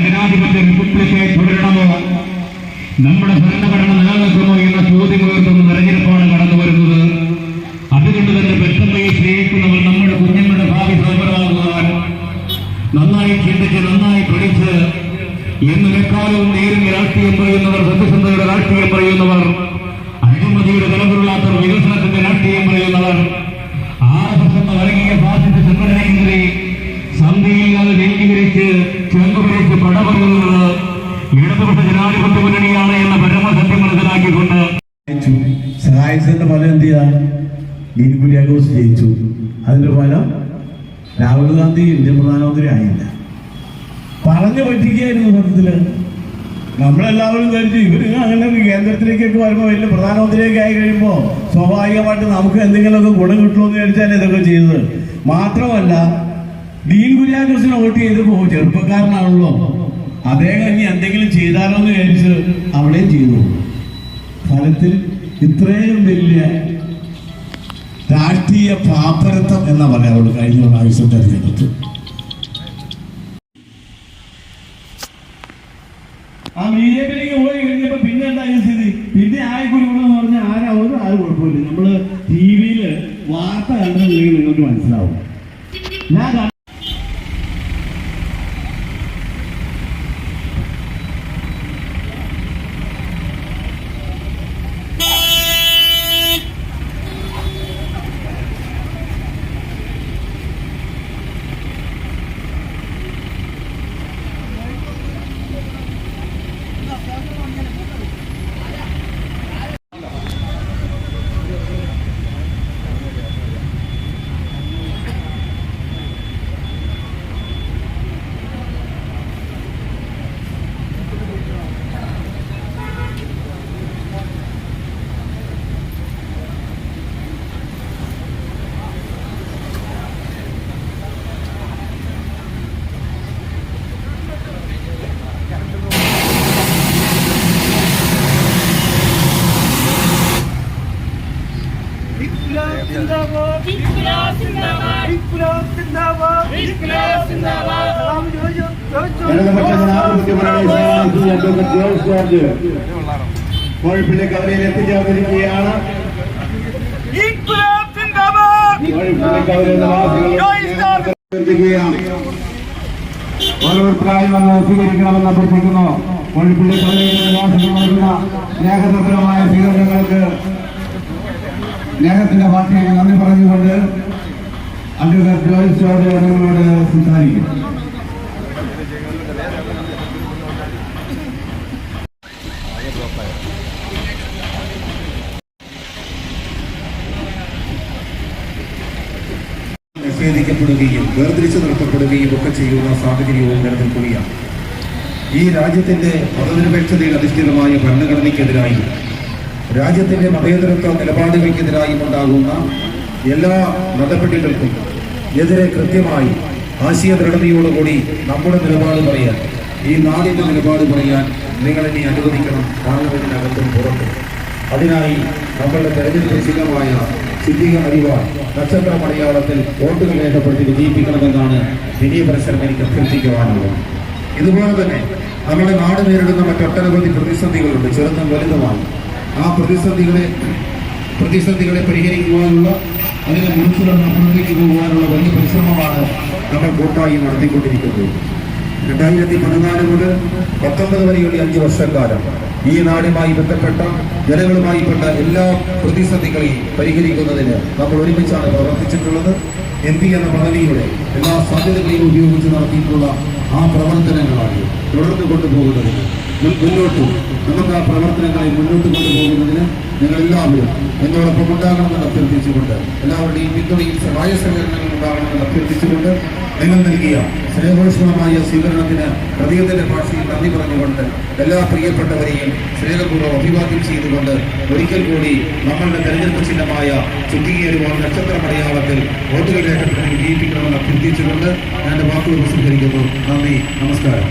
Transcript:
ജനാധിപത്യ റിപ്പബ്ലിക്കെ തുടരണമോ, നമ്മുടെ ഭരണഘടന നിലനിൽക്കുമോ എന്ന ചോദ്യം ഉയർത്തുന്ന തെരഞ്ഞെടുപ്പാണ് കടന്നു വരുന്നത്. അതുകൊണ്ട് തന്നെ പെട്ടെന്ന് സ്നേഹിക്കുന്നവർ നമ്മുടെ കുഞ്ഞുങ്ങളുടെ ഭാവി സൗകര്യമാകുവാൻ നന്നായി ചിന്തിച്ച് നന്നായി പഠിച്ച് എന്നും എക്കാലവും നേരിന്റെ രാഷ്ട്രീയം പറയുന്നവർ, സത്യസന്ധയുടെ രാഷ്ട്രീയം പറയുന്നവർ, അഴിമതിയുടെ തലമുറലാത്തവർ, വികസനത്തിന്റെ രാഷ്ട്രീയം പറയുന്നവർ, RSS എന്ന വർഗീയ ഫാസിസ്റ്റ് സംഘടനയെതിരെ സന്ധിയില്ലാതെ കേന്ദ്രീകരിച്ച് ചെങ്കുപിടിച്ച് പടപറയുന്നത് ഇടതുപക്ഷ ജനാധിപത്യ മുന്നണിയാണ് എന്ന പരമസത്യം മനസ്സിലാക്കിക്കൊണ്ട് സഹായിച്ചതിന്റെ ഫലം എന്ത് ചെയ്യാ? ഡീൻ കുര്യാക്കോസ് ജയിച്ചു. അതിന്റെ ഫലം രാഹുൽ ഗാന്ധി ഇന്ത്യൻ പ്രധാനമന്ത്രി ആയില്ല. പറഞ്ഞു പറ്റിക്കായിരുന്നു. സത്യത്തില് നമ്മളെല്ലാവരും ധരിച്ചു ഇവര് അങ്ങനെ കേന്ദ്രത്തിലേക്കൊക്കെ വരുമ്പോൾ വലിയ പ്രധാനമന്ത്രിയൊക്കെ ആയി കഴിയുമ്പോൾ സ്വാഭാവികമായിട്ട് നമുക്ക് എന്തെങ്കിലുമൊക്കെ ഗുണം കിട്ടുമെന്ന് വിചാരിച്ചാൽ ഇതൊക്കെ ചെയ്തത്. മാത്രമല്ല, ഡീൻ കുര്യാക്കോസിനെ വോട്ട് ചെയ്തപ്പോൾ ചെറുപ്പക്കാരനാണല്ലോ, അദ്ദേഹം ഇനി എന്തെങ്കിലും ചെയ്താലോ എന്ന് വിചാരിച്ച് അവിടെയും ചെയ്തു. ഫലത്തിൽ ഇത്രയും വലിയ രാഷ്ട്രീയ പാപ്പരത്വം എന്നാ പറയാവുള്ളൂ കഴിഞ്ഞ പ്രാവശ്യം തെരഞ്ഞെടുത്ത്. ആ BJPയിലേക്ക് പോയി കഴിഞ്ഞപ്പോ പിന്നെ എന്തായ സ്ഥിതി? പിന്നെ ആയിക്കൂടെന്ന് പറഞ്ഞാൽ ആരാവും? ആരും കുഴപ്പമില്ല. നമ്മള് TV-യിൽ വാർത്ത കണ്ടിട്ടുണ്ടെങ്കിൽ നിങ്ങൾക്ക് മനസ്സിലാവും. ഞാൻ കോഴിപ്പള്ളിക്ക് അവരിൽ എത്തിച്ചേർന്നിരിക്കുകയാണ്. ഓരോരുത്തരായി വന്ന് സ്വീകരിക്കണമെന്ന് അഭ്യർത്ഥിക്കുന്നു. കോഴിപ്പള്ളി കവലയിലെ നിവാസികൾ നൽകുന്ന സ്നേഹതരമായ സ്വീകരണങ്ങൾക്ക് സ്നേഹത്തിന്റെ ഭാഷയിൽ നന്ദി പറഞ്ഞുകൊണ്ട് അഡ്വക്കേറ്റ് ജോയ്സ് ജോർജ് അവരോട് സംസാരിക്കും. നിഷേധിക്കപ്പെടുകയും വേർതിരിച്ചു നിർത്തപ്പെടുകയും ഒക്കെ ചെയ്യുന്ന സാഹചര്യവും നിലനിൽക്കുകയാണ്. ഈ രാജ്യത്തിന്റെ മതനിരപേക്ഷതയിൽ അധിഷ്ഠിതമായ ഭരണഘടനയ്ക്കെതിരായി, രാജ്യത്തിന്റെ മതേതരത്വ നിലപാടുകൾക്കെതിരായും ഉണ്ടാകുന്ന എല്ലാ നടപടികൾക്കും എതിരെ കൃത്യമായി ആശയ ദൃഢതയോടുകൂടി നമ്മുടെ നിലപാട് പറയാൻ, ഈ നാടിന്റെ നിലപാട് പറയാൻ നിങ്ങളെന്നെ അനുവദിക്കണം, പാർലമെന്റിനകത്തും പുറത്തും. അതിനായി നമ്മളുടെ തെരഞ്ഞെടുപ്പ് ചിഹ്നമായ സിദ്ദീഖ് അരിവാൾ നക്ഷത്ര മലയാളത്തിൽ വോട്ടുകൾ രേഖപ്പെടുത്തി വിജയിപ്പിക്കണമെന്നാണ് വിനയ പരിസരം എനിക്ക് അഭ്യർത്ഥിക്കുവാനുള്ളത്. ഇതുപോലെ തന്നെ നമ്മുടെ നാട് നേരിടുന്ന മറ്റൊട്ടനവധി പ്രതിസന്ധികളുണ്ട്, ചെറുതും വലുതുമായി. ആ പ്രതിസന്ധികളെ പരിഹരിക്കുവാനുള്ള, അതിനെ മുൻപിലേക്ക് പോകുവാനുള്ള വലിയ പരിശ്രമമാണ് നമ്മൾ കൂട്ടായി നടത്തിക്കൊണ്ടിരിക്കുന്നത്. 2014 മുതൽ 19 വരെയുള്ള 5 വർഷക്കാലം ഈ നാടുമായി ബന്ധപ്പെട്ട ജനങ്ങളുമായി പെട്ട എല്ലാ പ്രതിസന്ധികളെയും പരിഹരിക്കുന്നതിന് നമ്മൾ ഒരുമിച്ചാണ് പ്രവർത്തിച്ചിട്ടുള്ളത്. MP എന്ന പദവിയുടെ എല്ലാ സാധ്യതകളെയും ഉപയോഗിച്ച് നടത്തിയിട്ടുള്ള ആ പ്രവർത്തനങ്ങളാണ് തുടർന്ന് കൊണ്ടുപോകുന്നതിന് മുന്നോട്ട് നമുക്ക് ആ പ്രവർത്തനങ്ങളെ മുന്നോട്ട് കൊണ്ടുപോകുന്നതിന് നിങ്ങളെല്ലാവരും എന്നോടൊപ്പം ഉണ്ടാകണമെന്ന് അഭ്യർത്ഥിച്ചുകൊണ്ട്, എല്ലാവരുടെയും പിന്തുണയും സഹായ സഹകരണങ്ങളും ഉണ്ടാകണമെന്ന് അഭ്യർത്ഥിച്ചുകൊണ്ട്, നിങ്ങൾ നൽകിയ സ്നേഹോഷ്മമായ സ്വീകരണത്തിന് ഹൃദയത്തിന്റെ ഭാഷയിൽ നന്ദി പറഞ്ഞുകൊണ്ട് എല്ലാ പ്രിയപ്പെട്ടവരെയും സ്നേഹപൂർവ്വം അഭിവാദ്യം ചെയ്തുകൊണ്ട് ഒരിക്കൽ കൂടി നമ്മളുടെ തെരഞ്ഞെടുപ്പ് ചിഹ്നമായ ചുറ്റികേരുവാൻ നക്ഷത്ര മലയാളത്തിൽ വോട്ടുകൾ രേഖപ്പെടുത്തി വിജയിപ്പിക്കണമെന്ന് അഭ്യർത്ഥിച്ചുകൊണ്ട് ഞാൻ വാക്കുകൾ ഉപസംഹരിക്കുന്നു. നന്ദി, നമസ്കാരം.